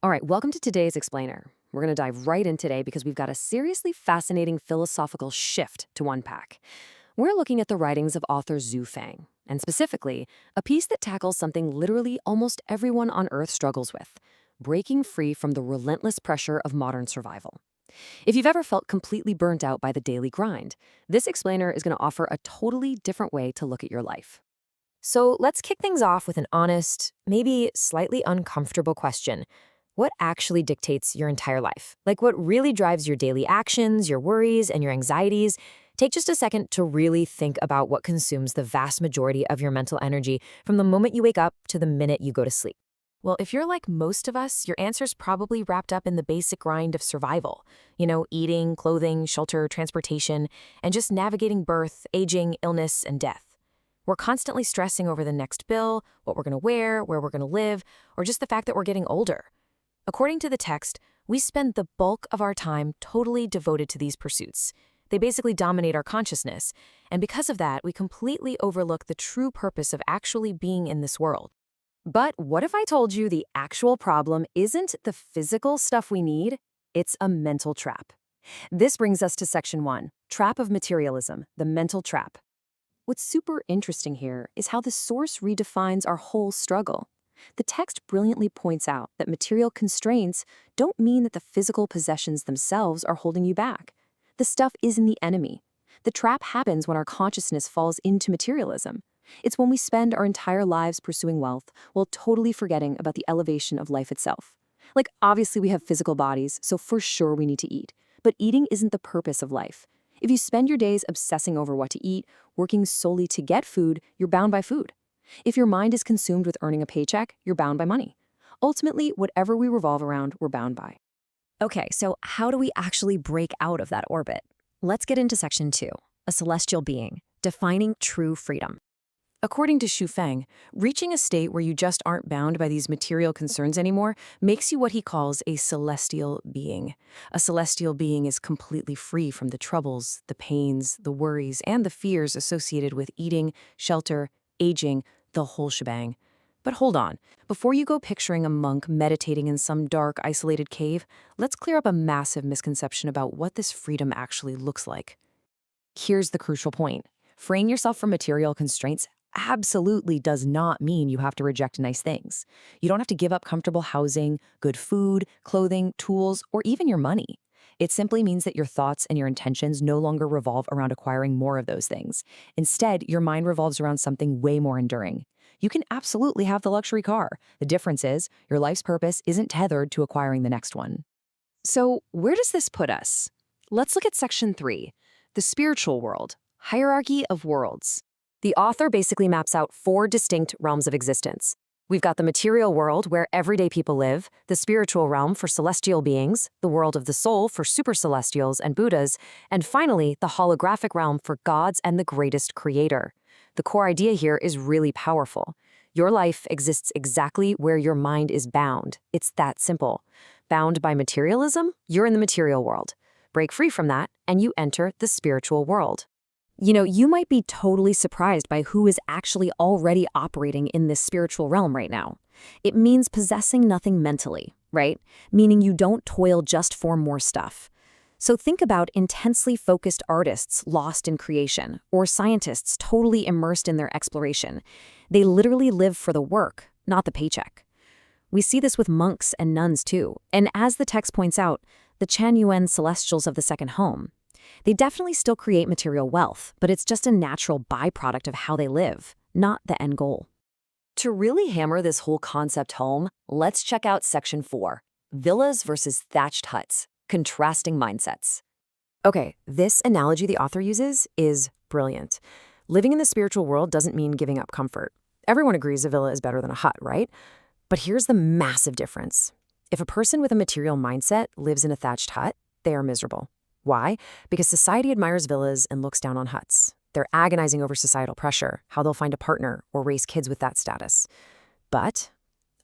All right, welcome to today's Explainer. We're going to dive right in today because we've got a seriously fascinating philosophical shift to unpack. We're looking at the writings of author Zhu Fang, and specifically, a piece that tackles something literally almost everyone on Earth struggles with: breaking free from the relentless pressure of modern survival. If you've ever felt completely burnt out by the daily grind, this explainer is going to offer a totally different way to look at your life. So let's kick things off with an honest, maybe slightly uncomfortable question. What actually dictates your entire life? Like what really drives your daily actions, your worries, and your anxieties? Take just a second to really think about what consumes the vast majority of your mental energy from the moment you wake up to the minute you go to sleep. Well, if you're like most of us, your answer's probably wrapped up in the basic grind of survival. Eating, clothing, shelter, transportation, and just navigating birth, aging, illness, and death. We're constantly stressing over the next bill, what we're going to wear, where we're going to live, or just the fact that we're getting older. According to the text, we spend the bulk of our time totally devoted to these pursuits. They basically dominate our consciousness, and because of that, we completely overlook the true purpose of actually being in this world. But what if I told you the actual problem isn't the physical stuff we need? It's a mental trap. This brings us to section 1, Trap of Materialism, the mental trap. What's super interesting here is how the source redefines our whole struggle. The text brilliantly points out that material constraints don't mean that the physical possessions themselves are holding you back. The stuff isn't the enemy. The trap happens when our consciousness falls into materialism. It's when we spend our entire lives pursuing wealth while totally forgetting about the elevation of life itself. Like, obviously we have physical bodies, so for sure we need to eat. But eating isn't the purpose of life. If you spend your days obsessing over what to eat, working solely to get food, you're bound by food. If your mind is consumed with earning a paycheck, you're bound by money. Ultimately, whatever we revolve around, we're bound by. Okay, so how do we actually break out of that orbit? Let's get into section 2, a celestial being, defining true freedom. According to Xu Feng, reaching a state where you just aren't bound by these material concerns anymore makes you what he calls a celestial being. A celestial being is completely free from the troubles, the pains, the worries, and the fears associated with eating, shelter, aging, the whole shebang. But hold on, before you go picturing a monk meditating in some dark, isolated cave, let's clear up a massive misconception about what this freedom actually looks like. Here's the crucial point. Freeing yourself from material constraints absolutely does not mean you have to reject nice things. You don't have to give up comfortable housing, good food, clothing, tools, or even your money. It simply means that your thoughts and your intentions no longer revolve around acquiring more of those things. Instead, your mind revolves around something way more enduring. You can absolutely have the luxury car. The difference is, your life's purpose isn't tethered to acquiring the next one. So, where does this put us? Let's look at section 3, the spiritual world, hierarchy of worlds. The author basically maps out 4 distinct realms of existence. We've got the material world, where everyday people live, the spiritual realm for celestial beings, the world of the soul for supercelestials and Buddhas, and finally, the holographic realm for gods and the greatest creator. The core idea here is really powerful. Your life exists exactly where your mind is bound. It's that simple. Bound by materialism? You're in the material world. Break free from that, and you enter the spiritual world. You might be totally surprised by who is actually already operating in this spiritual realm right now. It means possessing nothing mentally, right? Meaning you don't toil just for more stuff. So think about intensely focused artists lost in creation, or scientists totally immersed in their exploration. They literally live for the work, not the paycheck. We see this with monks and nuns too, and as the text points out, the Chan Yuan celestials of the second home. They definitely still create material wealth, but it's just a natural byproduct of how they live, not the end goal. To really hammer this whole concept home, let's check out section 4, villas versus thatched huts, contrasting mindsets. Okay, this analogy the author uses is brilliant. Living in the spiritual world doesn't mean giving up comfort. Everyone agrees a villa is better than a hut, right? But here's the massive difference. If a person with a material mindset lives in a thatched hut, they are miserable. Why? Because society admires villas and looks down on huts. They're agonizing over societal pressure, how they'll find a partner or raise kids with that status. But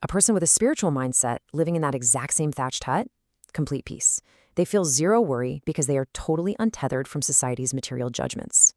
a person with a spiritual mindset living in that exact same thatched hut, complete peace. They feel zero worry because they are totally untethered from society's material judgments.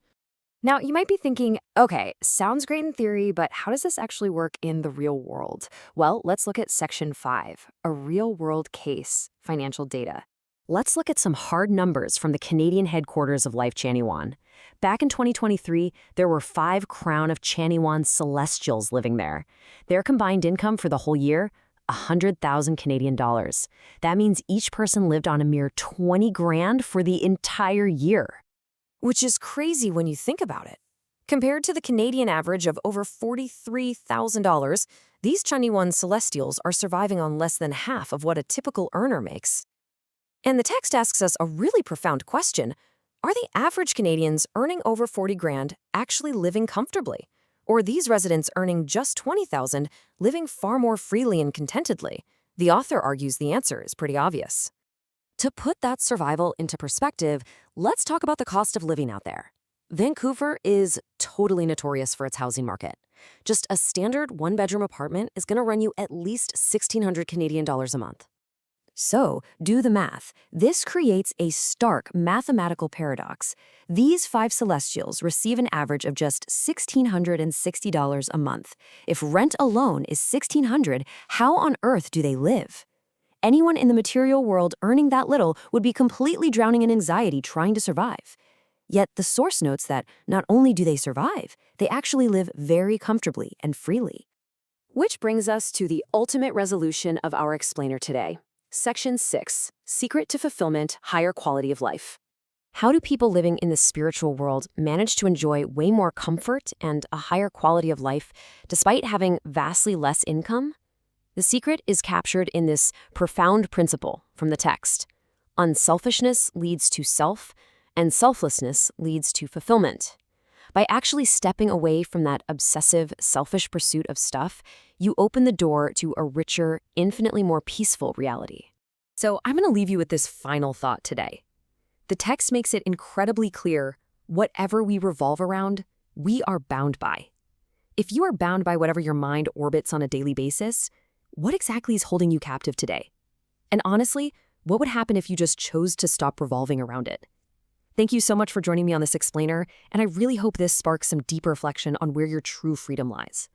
Now, you might be thinking, okay, sounds great in theory, but how does this actually work in the real world? Well, let's look at Section 5, a real-world case, financial data. Let's look at some hard numbers from the Canadian headquarters of Life Chaniwan. Back in 2023, there were 5 Crown of Chaniwan Celestials living there. Their combined income for the whole year, 100,000 Canadian dollars. That means each person lived on a mere 20 grand for the entire year. Which is crazy when you think about it. Compared to the Canadian average of over $43,000, these Chaniwan Celestials are surviving on less than half of what a typical earner makes. And the text asks us a really profound question. Are the average Canadians earning over 40 grand actually living comfortably? Or are these residents earning just 20,000, living far more freely and contentedly? The author argues the answer is pretty obvious. To put that survival into perspective, let's talk about the cost of living out there. Vancouver is totally notorious for its housing market. Just a standard one-bedroom apartment is going to run you at least 1,600 Canadian dollars a month. So, do the math. This creates a stark mathematical paradox. These 5 Celestials receive an average of just $1,660 a month. If rent alone is $1,600, how on earth do they live? Anyone in the material world earning that little would be completely drowning in anxiety trying to survive. Yet the source notes that not only do they survive, they actually live very comfortably and freely. Which brings us to the ultimate resolution of our explainer today. Section 6, Secret to Fulfillment, Higher Quality of Life. How do people living in the spiritual world manage to enjoy way more comfort and a higher quality of life despite having vastly less income? The secret is captured in this profound principle from the text. Unselfishness leads to self, and selflessness leads to fulfillment. By actually stepping away from that obsessive, selfish pursuit of stuff, you open the door to a richer, infinitely more peaceful reality. So I'm going to leave you with this final thought today. The text makes it incredibly clear, whatever we revolve around, we are bound by. If you are bound by whatever your mind orbits on a daily basis, what exactly is holding you captive today? And honestly, what would happen if you just chose to stop revolving around it? Thank you so much for joining me on this explainer, and I really hope this sparks some deep reflection on where your true freedom lies.